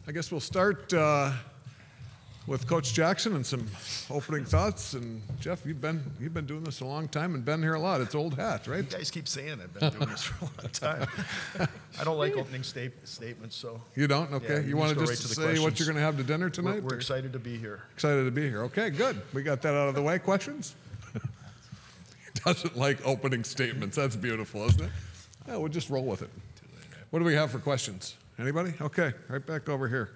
I guess we'll start with Coach Jackson and some opening thoughts. And Jeff, you've been doing this a long time and been here a lot. It's old hat, right? You guys keep saying I've been doing this for a long time. I don't like opening statements, so. You don't? Okay. Yeah, you want to go just right to say what you're going to have to dinner tonight? We're excited to be here. Excited to be here. Okay, good. We got that out of the way. Questions? He doesn't like opening statements. That's beautiful, isn't it? Yeah, we'll just roll with it. What do we have for questions? Anybody? Okay, right back over here.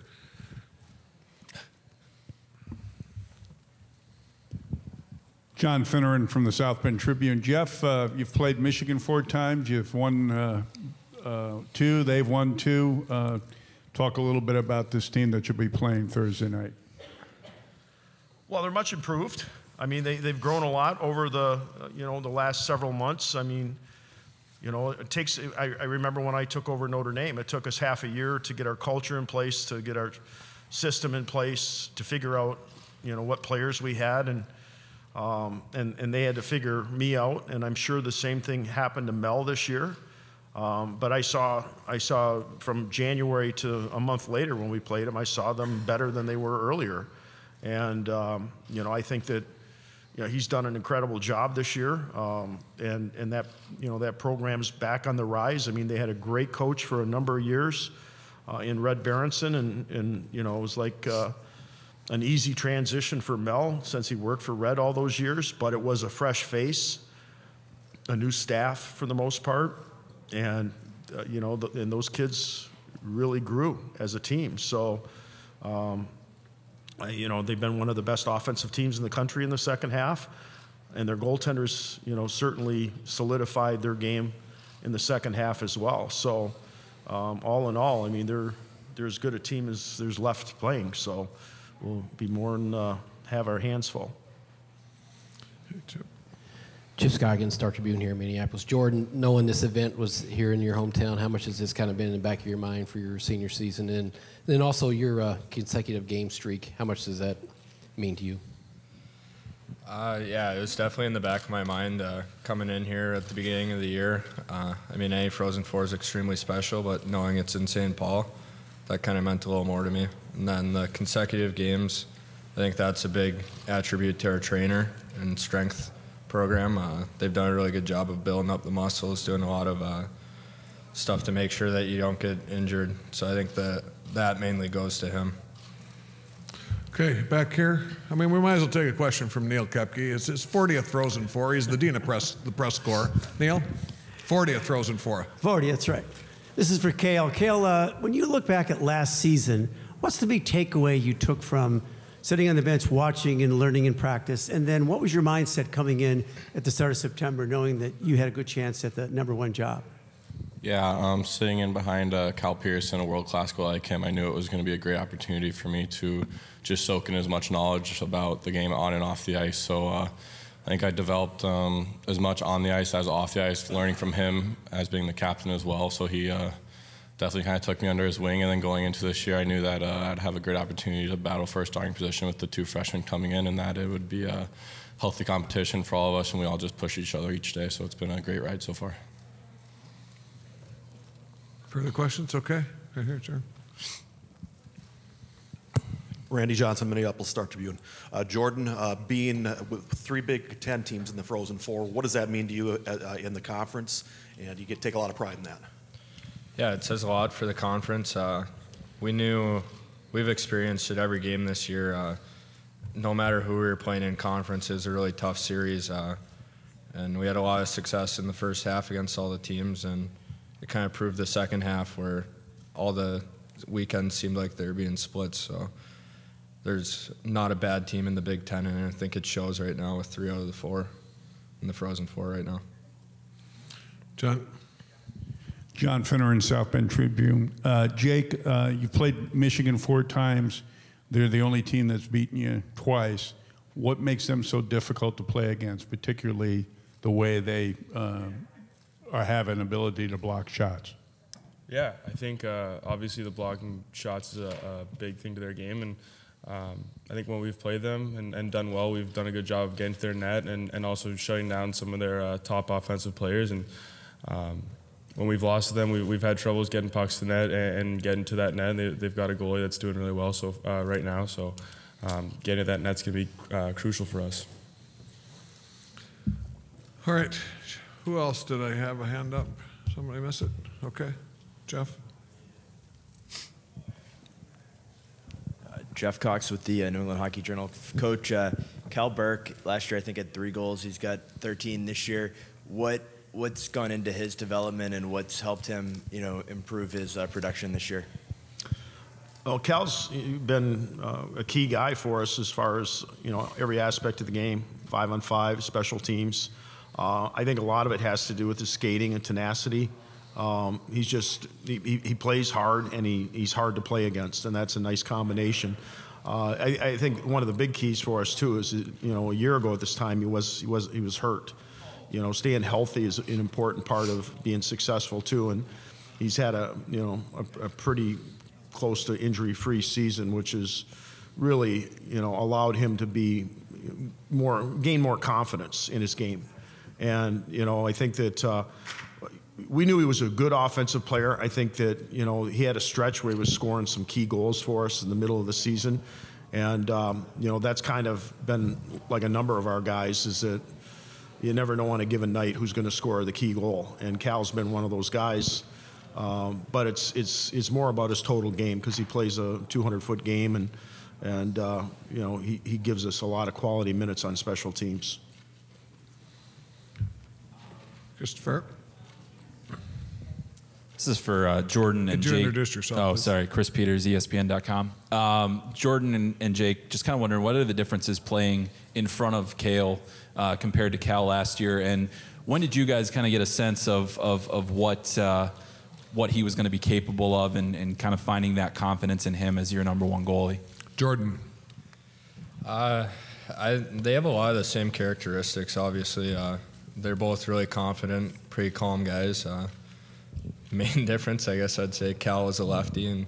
John Finneran from the South Bend Tribune. Jeff, you've played Michigan 4 times. You've won 2. They've won 2. Talk a little bit about this team that you'll be playing Thursday night. Well, they're much improved. I mean, they've grown a lot over the the last several months. I mean, it takes. I remember when I took over Notre Dame, it took us half a year to get our culture in place, to get our system in place, to figure out what players we had, and they had to figure me out. And I'm sure the same thing happened to Mel this year. But I saw from January to a month later when we played them, I saw them better than they were earlier. And I think that he's done an incredible job this year, and that that program's back on the rise. I mean, they had a great coach for a number of years in Red Berenson, and it was like an easy transition for Mel since he worked for Red all those years. But it was a fresh face, a new staff for the most part, and and those kids really grew as a team. So. They've been one of the best offensive teams in the country in the second half, and their goaltenders, certainly solidified their game in the second half as well. So, all in all, I mean, they're as good a team as there's left playing. So, we'll be more than have our hands full. Chip Scoggins, Star Tribune here in Minneapolis. Jordan, knowing this event was here in your hometown, how much has this kind of been in the back of your mind for your senior season? And then also your consecutive game streak, how much does that mean to you? Yeah, it was definitely in the back of my mind coming in here at the beginning of the year. I mean, any Frozen Four is extremely special, but knowing it's in St. Paul, that kind of meant a little more to me. And then the consecutive games, I think that's a big attribute to our trainer and strength program. They've done a really good job of building up the muscles, doing a lot of stuff to make sure that you don't get injured. So I think that mainly goes to him. Okay, back here. I mean, we might as well take a question from Neil Kepke. It's his 40th Frozen Four. He's the dean of the press corps. Neil, 40th Frozen Four. 40, that's right. This is for Cale. Cale, when you look back at last season, what's the big takeaway you took from sitting on the bench, watching and learning in practice? And then what was your mindset coming in at the start of September, knowing that you had a good chance at the #1 job? Yeah, sitting in behind Cal Pearson, a world-class goalie like him, I knew it was going to be a great opportunity for me to just soak in as much knowledge about the game on and off the ice. So I think I developed as much on the ice as off the ice, learning from him as being the captain as well. So he definitely kind of took me under his wing, and then going into this year, I knew that I'd have a great opportunity to battle for a starting position with the 2 freshmen coming in, and that it would be a healthy competition for all of us, and we all just push each other each day. So it's been a great ride so far. Further questions? Okay, right here, sir. Randy Johnson, Minneapolis Star Tribune. Jordan, being with 3 Big Ten teams in the Frozen Four, what does that mean to you in the conference? And you get to take a lot of pride in that. Yeah, it says a lot for the conference. We've experienced it every game this year. No matter who we were playing in conference, it's a really tough series. And we had a lot of success in the first half against all the teams, and it kind of proved the second half where all the weekends seemed like they were being split. So there's not a bad team in the Big Ten, and I think it shows right now with 3 out of the 4 in the Frozen Four right now. John Finneran, South Bend Tribune. Jake, you played Michigan 4 times. They're the only team that's beaten you twice. What makes them so difficult to play against, particularly the way they have an ability to block shots? Yeah, I think obviously the blocking shots is a big thing to their game, and I think when we've played them and done well, we've done a good job of getting to their net and also shutting down some of their top offensive players. And when we've lost to them, we've had troubles getting pucks to net and getting to that net. They've got a goalie that's doing really well right now. So getting to that net's going to be crucial for us. All right. Who else did I have a hand up? Somebody miss it? Okay. Jeff? Jeff Cox with the New England Hockey Journal. Coach, Cal Burke last year I think had 3 goals. He's got 13 this year. What's gone into his development and what's helped him, improve his production this year? Well, Cal's been a key guy for us as far as every aspect of the game, 5-on-5, special teams. I think a lot of it has to do with his skating and tenacity. He plays hard and he's hard to play against, and that's a nice combination. I think one of the big keys for us too is a year ago at this time he was hurt. Staying healthy is an important part of being successful too, and he's had a pretty close to injury-free season, which has really allowed him to gain more confidence in his game. And I think that we knew he was a good offensive player. I think that he had a stretch where he was scoring some key goals for us in the middle of the season, and that's kind of been like a number of our guys, is that you never know on a given night who's going to score the key goal, and Cal's been one of those guys. But it's more about his total game, because he plays a 200-foot game, and he gives us a lot of quality minutes on special teams. Christopher? This is for Jordan and Could you Jake. introduce yourself, Oh, please? sorry. Chris Peters, ESPN.com. Jordan and Jake, just kind of wondering, what are the differences playing in front of Cale compared to Cal last year? And when did you guys kind of get a sense of what he was going to be capable of, and kind of finding that confidence in him as your #1 goalie? Jordan? They have a lot of the same characteristics, obviously. They're both really confident, pretty calm guys. Main difference, I guess I'd say Cal was a lefty,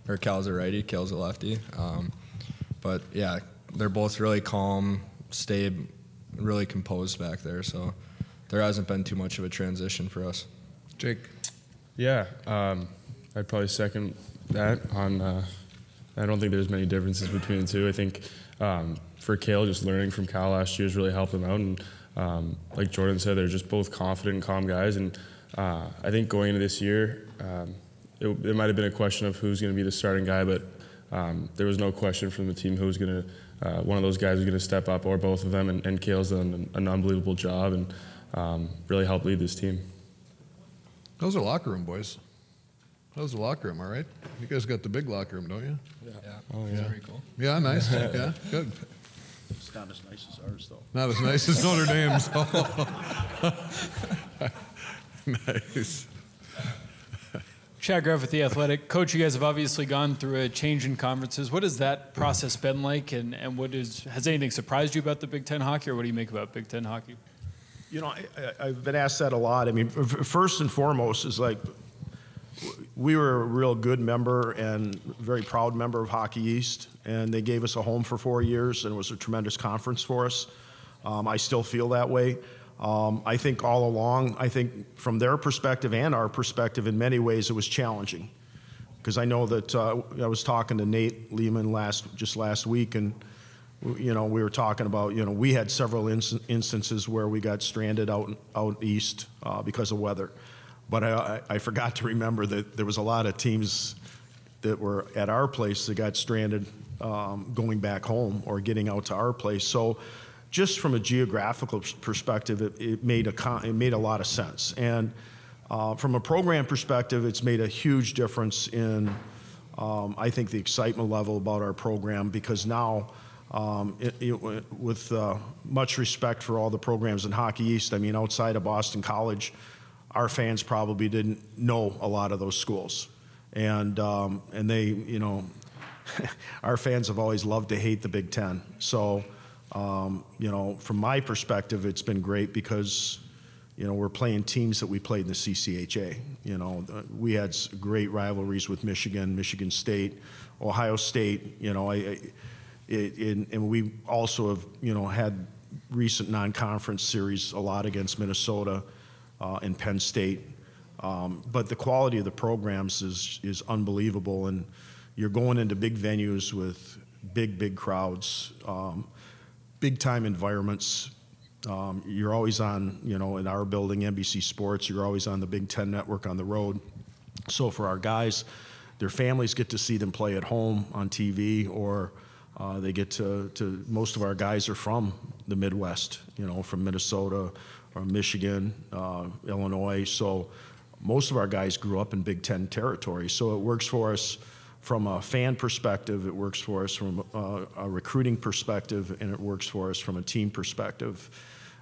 or Cal's a righty, Cal's a lefty. But yeah, they're both really calm, stay really composed back there, so there hasn't been too much of a transition for us. Jake? Yeah, I'd probably second that. I don't think there's many differences between the two. I think for Cale, just learning from Cal last year has really helped him out, and like Jordan said, they're just both confident and calm guys, and I think going into this year, it might have been a question of who's going to be the starting guy, but there was no question from the team who was going to, one of those guys was going to step up, or both of them, and Cale's done an unbelievable job and really helped lead this team. How's the locker room, boys? How's the locker room, all right? You guys got the big locker room, don't you? Yeah. Oh, yeah. Very cool. Yeah, nice. Yeah, good. It's not as nice as ours, though. Not as nice as Notre Dame's. Nice. Chad Greff with The Athletic. Coach, you guys have obviously gone through a change in conferences. What has that process been like, and has anything surprised you about the Big Ten hockey, or what do you make about Big Ten hockey? I've been asked that a lot. I mean, first and foremost is like, we were a real good member and very proud member of Hockey East, and they gave us a home for 4 years, and it was a tremendous conference for us. I still feel that way. I think all along, from their perspective and our perspective, in many ways, it was challenging. Because I know that I was talking to Nate Lehman just last week, and we were talking about, we had several instances where we got stranded out east because of weather. But I forgot to remember that there was a lot of teams that were at our place that got stranded going back home or getting out to our place. So just from a geographical perspective, it made a lot of sense. And from a program perspective, it's made a huge difference in, I think, the excitement level about our program, because now, with much respect for all the programs in Hockey East, I mean, outside of Boston College, our fans probably didn't know a lot of those schools. And they, our fans have always loved to hate the Big Ten. So, from my perspective, it's been great because, we're playing teams that we played in the CCHA. We had great rivalries with Michigan, Michigan State, Ohio State, and we also have, had recent non-conference series a lot against Minnesota and Penn State. But the quality of the programs is unbelievable, and you're going into big venues with big crowds, big time environments. You're always on, in our building, NBC Sports, you're always on the Big Ten Network on the road. So for our guys, their families get to see them play at home on TV, or they get to most of our guys are from the Midwest, from Minnesota or Michigan, Illinois. So most of our guys grew up in Big Ten territory. So it works for us from a fan perspective, it works for us from a recruiting perspective, and it works for us from a team perspective.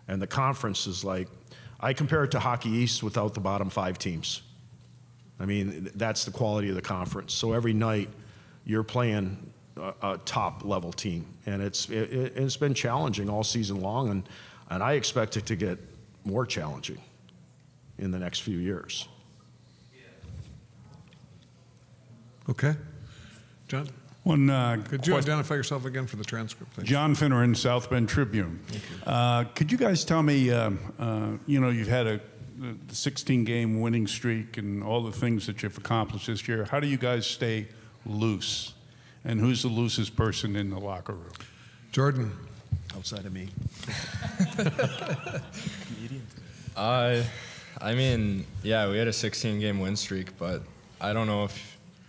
And the conference is like, I compare it to Hockey East without the bottom 5 teams. I mean, that's the quality of the conference. So every night you're playing a top level team, and it's been challenging all season long, and I expect it to get more challenging in the next few years. Okay. John? Could you identify yourself again for the transcript? Thanks. John Finneran, South Bend Tribune. Could you guys tell me, you've had a 16-game winning streak and all the things that you've accomplished this year. How do you guys stay loose? And who's the loosest person in the locker room? Jordan. Outside of me. I mean, yeah, we had a 16-game win streak, but I don't know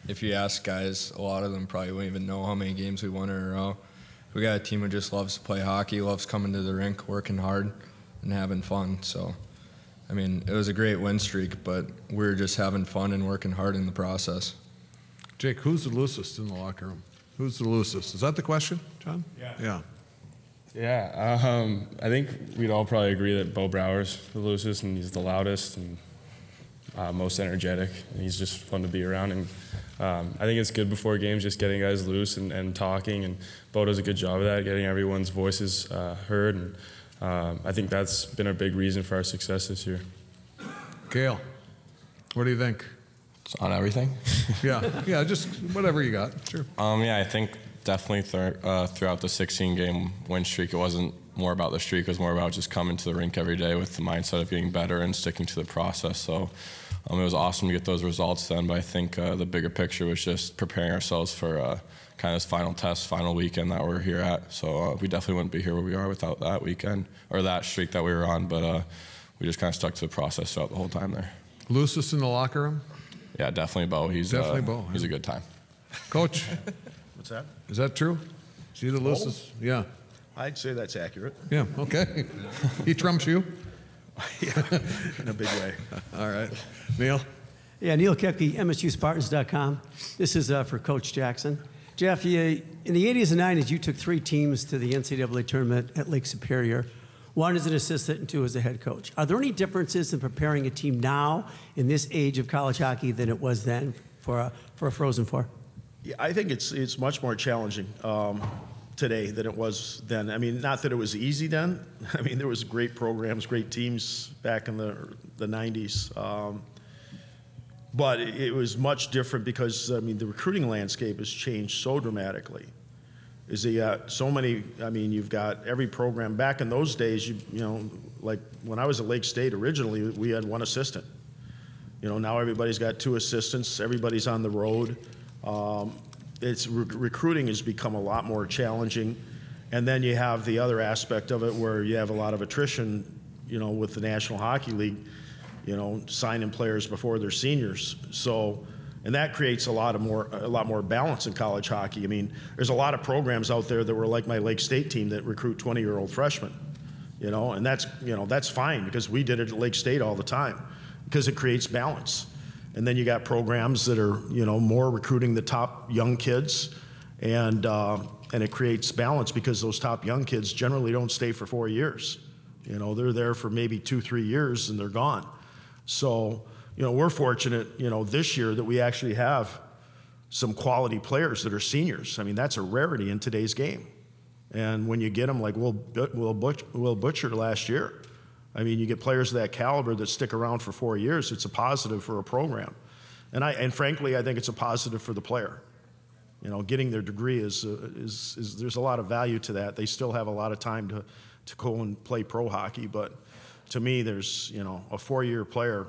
if you ask guys, a lot of them probably wouldn't even know how many games we won in a row. We got a team who just loves to play hockey, loves coming to the rink, working hard, and having fun. So, I mean, it was a great win streak, but we were just having fun and working hard in the process. Jake, who's the loosest in the locker room? Who's the loosest? Is that the question, John? Yeah. Yeah, I think we'd all probably agree that Bo Brower's the loosest, and he's the loudest and most energetic, and he's just fun to be around. And I think it's good before games just getting guys loose and talking, and Bo does a good job of that, getting everyone's voices heard, and I think that's been a big reason for our success this year. Cale, what do you think? It's on everything? Yeah, just whatever you got, sure. Yeah, I think definitely throughout the 16-game win streak, it wasn't more about the streak, it was more about just coming to the rink every day with the mindset of getting better and sticking to the process. So it was awesome to get those results then, but I think the bigger picture was just preparing ourselves for kind of this final test, final weekend that we're here at. So we definitely wouldn't be here where we are without that weekend, or that streak that we were on, but we just kind of stuck to the process throughout the whole time there. Loosest in the locker room? Yeah, definitely Bo. He's Bo. He's a good time. Coach? What's that? Is that true? Is he the loosest? Yeah. I'd say that's accurate. Yeah, okay. He trumps you? Yeah, in a big way. All right. Neil? Yeah, Neil Kepke, MSUSpartans.com. This is for Coach Jackson. Jeff, in the 80s and 90s, you took 3 teams to the NCAA tournament at Lake Superior. 1 as an assistant and 2 as a head coach. Are there any differences in preparing a team now in this age of college hockey than it was then for a Frozen Four? Yeah, I think it's much more challenging today than it was then. I mean, not that it was easy then. I mean, there was great programs, great teams back in the 90s. But it was much different because, I mean, the recruiting landscape has changed so dramatically. So many, I mean, you've got every program. Back in those days, like when I was at Lake State originally, we had 1 assistant. Now everybody's got 2 assistants, everybody's on the road. Recruiting has become a lot more challenging. And then you have the other aspect of it where you have a lot of attrition, with the National Hockey League, signing players before they're seniors. So, and that creates a lot more balance in college hockey. I mean, there's a lot of programs out there that were like my Lake State team that recruit 20-year-old freshmen, and that's fine because we did it at Lake State all the time because it creates balance. And then you got programs that are, more recruiting the top young kids, and it creates balance because those top young kids generally don't stay for 4 years. They're there for maybe 2-3 years and they're gone. So, we're fortunate, this year that we actually have some quality players that are seniors. I mean, that's a rarity in today's game. And when you get them like Will Butcher last year, I mean, you get players of that caliber that stick around for 4 years. It's a positive for a program. And frankly, I think it's a positive for the player. Getting their degree is there's a lot of value to that. They still have a lot of time to go and play pro hockey. But to me, there's, a 4-year player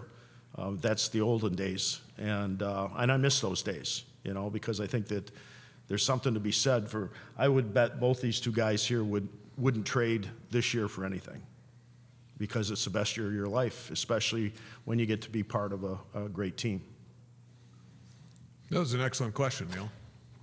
That's the olden days, and I miss those days, you know, because I think that there's something to be said for. I would bet both these two guys here wouldn't trade this year for anything, because it's the best year of your life, especially when you get to be part of a great team. That was an excellent question, Neil.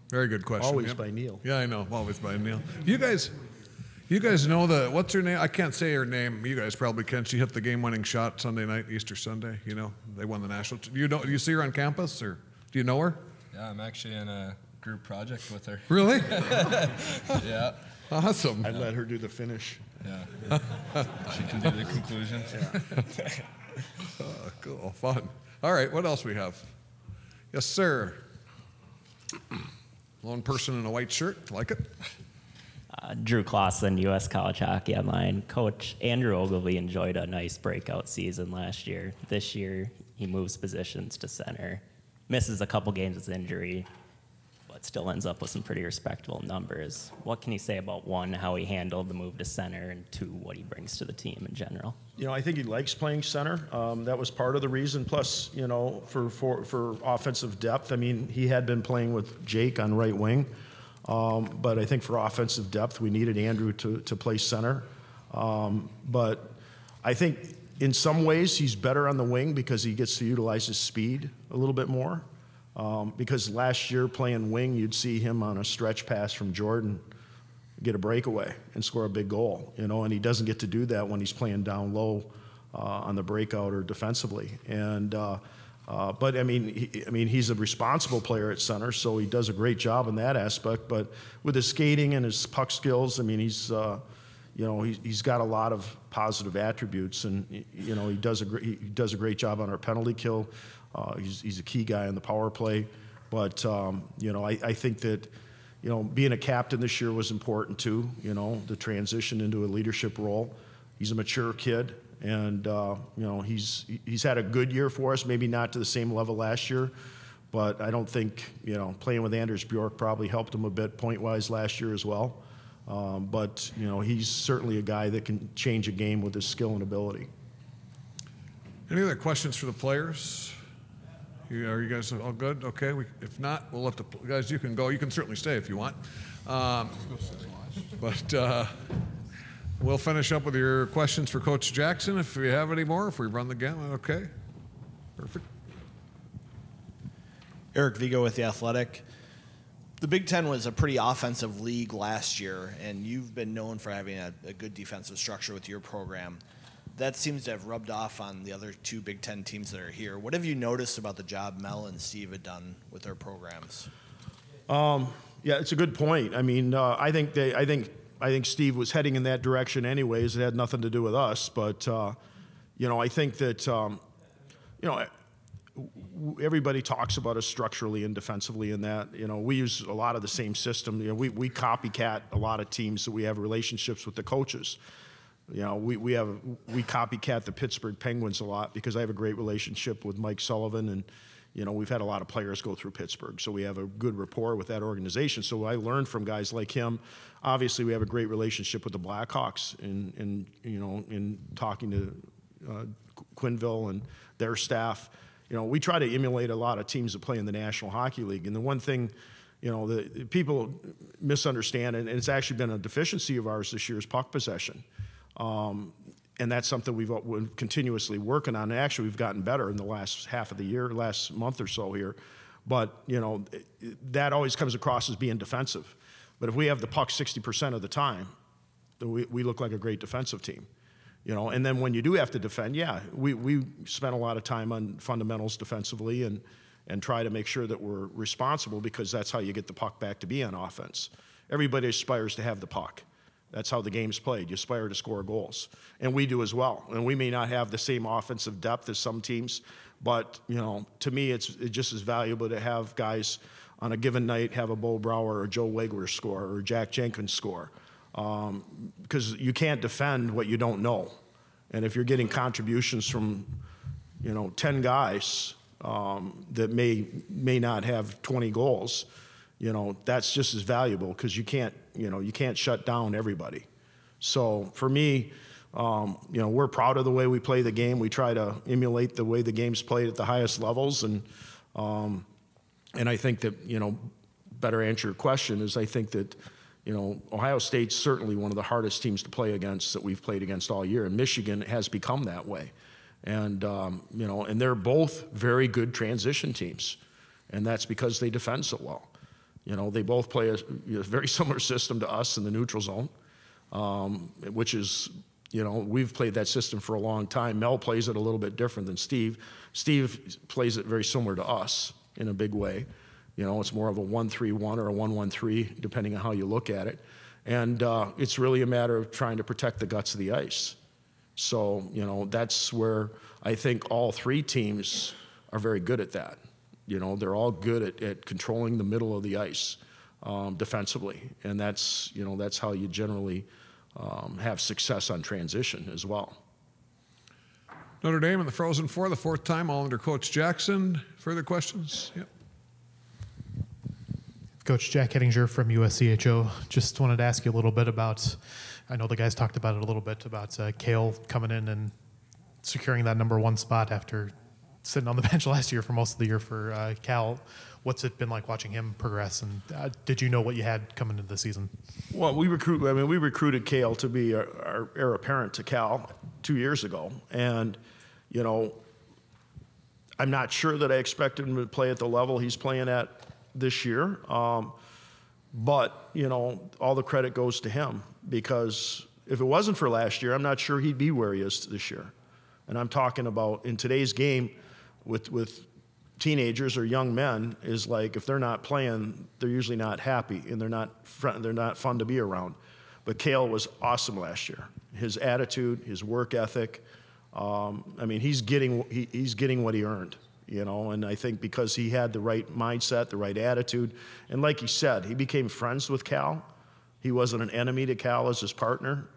Very good question. Always Yep. by Neil. Yeah, I know. Always by Neil. You guys know what's her name? I can't say her name. You guys probably can. She hit the game-winning shot Sunday night, Easter Sunday. You know, they won the national. Do you see her on campus, or do you know her? Yeah, I'm actually in a group project with her. Really? Yeah. Awesome. I'd let her do the finish. Yeah. She can do the conclusion. Yeah. Oh, cool. Fun. All right. What else we have? Yes, sir. Lone person in a white shirt. Like it. Drew Clausen, U.S. College Hockey Online. Coach Andrew Ogilvy enjoyed a nice breakout season last year. This year, he moves positions to center, misses a couple games with injury, but still ends up with some pretty respectable numbers. What can you say about, one, how he handled the move to center, and two, what he brings to the team in general? You know, I think he likes playing center. That was part of the reason. Plus, you know, for offensive depth, I mean, he had been playing with Jake on right wing. But I think for offensive depth, we needed Andrew to play center. But I think in some ways he's better on the wing because he gets to utilize his speed a little bit more. Because last year playing wing, you'd see him on a stretch pass from Jordan get a breakaway and score a big goal, you know, and he doesn't get to do that when he's playing down low on the breakout or defensively. And but I mean, he's a responsible player at center, so he does a great job in that aspect. But with his skating and his puck skills, I mean, he's got a lot of positive attributes, and you know, he does a great job on our penalty kill. He's a key guy on the power play. But you know, I think that, you know, being a captain this year was important too. You know, the transition into a leadership role. He's a mature kid. And, you know, he's had a good year for us, maybe not to the same level last year, but I don't think, you know, playing with Anders Bjork probably helped him a bit point-wise last year as well. But, you know, he's certainly a guy that can change a game with his skill and ability. Any other questions for the players? Are you guys all good? Okay. If not, we'll let the guys, you can go. You can certainly stay if you want. But we'll finish up with your questions for Coach Jackson if we have any more, if we run the gamut. Okay. Perfect. Eric Vigo with The Athletic. The Big Ten was a pretty offensive league last year, and you've been known for having a good defensive structure with your program. That seems to have rubbed off on the other two Big Ten teams that are here. What have you noticed about the job Mel and Steve had done with their programs? Yeah, it's a good point. I mean, I think Steve was heading in that direction anyways. It had nothing to do with us. But, you know, I think that, you know, everybody talks about us structurally and defensively in that. You know, we use a lot of the same system. You know, we copycat a lot of teams that we have relationships with the coaches. You know, we copycat the Pittsburgh Penguins a lot because I have a great relationship with Mike Sullivan, and you know, we've had a lot of players go through Pittsburgh, so we have a good rapport with that organization. So I learned from guys like him. Obviously, we have a great relationship with the Blackhawks, and you know, in talking to Quinville and their staff. You know, we try to emulate a lot of teams that play in the National Hockey League. And the one thing, you know, the people misunderstand, and it's actually been a deficiency of ours this year, is puck possession. And that's something we've continuously working on. And actually, we've gotten better in the last half of the year, last month or so here. But, you know, that always comes across as being defensive. But if we have the puck 60% of the time, then we look like a great defensive team. You know, and then when you do have to defend, yeah, we spend a lot of time on fundamentals defensively and try to make sure that we're responsible, because that's how you get the puck back to be on offense. Everybody aspires to have the puck. That's how the game's played. You aspire to score goals. And we do as well. And we may not have the same offensive depth as some teams, but, you know, to me, it's just as valuable to have guys on a given night have a Bo Brouwer or Joe Wegler score or Jack Jenkins score. Because you can't defend what you don't know. And if you're getting contributions from, you know, 10 guys that may not have 20 goals, you know, that's just as valuable, because you can't shut down everybody. So for me, You know, we're proud of the way we play the game. We try to emulate the way the game's played at the highest levels, and I think that, you know, better answer your question is I think that, you know, Ohio State's certainly one of the hardest teams to play against that we've played against all year, and Michigan has become that way. And, you know, and they're both very good transition teams, and that's because they defend so well. You know, they both play a very similar system to us in the neutral zone, which is, you know, we've played that system for a long time. Mel plays it a little bit different than Steve. Steve plays it very similar to us in a big way. You know, it's more of a 1-3-1 or a 1-1-3, depending on how you look at it. And it's really a matter of trying to protect the guts of the ice. So, you know, that's where I think all three teams are very good at that. You know, they're all good at controlling the middle of the ice defensively. And that's, you know, that's how you generally have success on transition as well. Notre Dame in the Frozen Four, the fourth time, all under Coach Jackson. Further questions? Yep. Coach Jack Hettinger from USCHO. Just wanted to ask you a little bit about, I know the guys talked about it a little bit, about Cale coming in and securing that #1 spot after sitting on the bench last year for most of the year for Cal. What's it been like watching him progress, and did you know what you had coming into the season? Well, we recruited Cale to be our heir apparent to Cal 2 years ago, and, you know, I'm not sure that I expected him to play at the level he's playing at this year, but, you know, all the credit goes to him, because if it wasn't for last year, I'm not sure he'd be where he is this year. And I'm talking about in today's game with teenagers or young men, is like if they're not playing, they're usually not happy, and they're not fun to be around. But Cale was awesome last year. His attitude, his work ethic, I mean, he's getting what he earned, you know. And I think because he had the right mindset, the right attitude, and like he said, he became friends with Cal. He wasn't an enemy to Cal as his partner,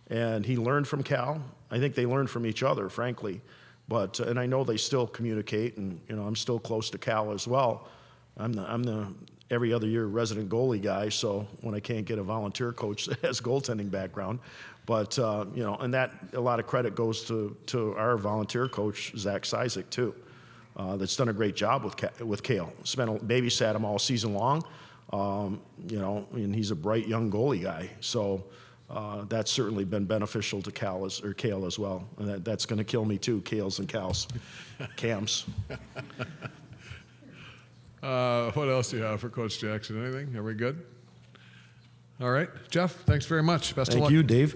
and he learned from Cal. I think they learned from each other, frankly. But and I know they still communicate, and, you know, I'm still close to Cal as well. I'm the every other year resident goalie guy, so when I can't get a volunteer coach that has goaltending background, but you know, and that a lot of credit goes to our volunteer coach Zach Sizek too, that's done a great job with Cale. Babysat him all season long, you know, and he's a bright young goalie guy, so. That's certainly been beneficial to Cale as well. And that's going to kill me too, Cales and Cams. What else do you have for Coach Jackson? Anything? Are we good? All right. Jeff, thanks very much. Best of luck. Thank you, Dave.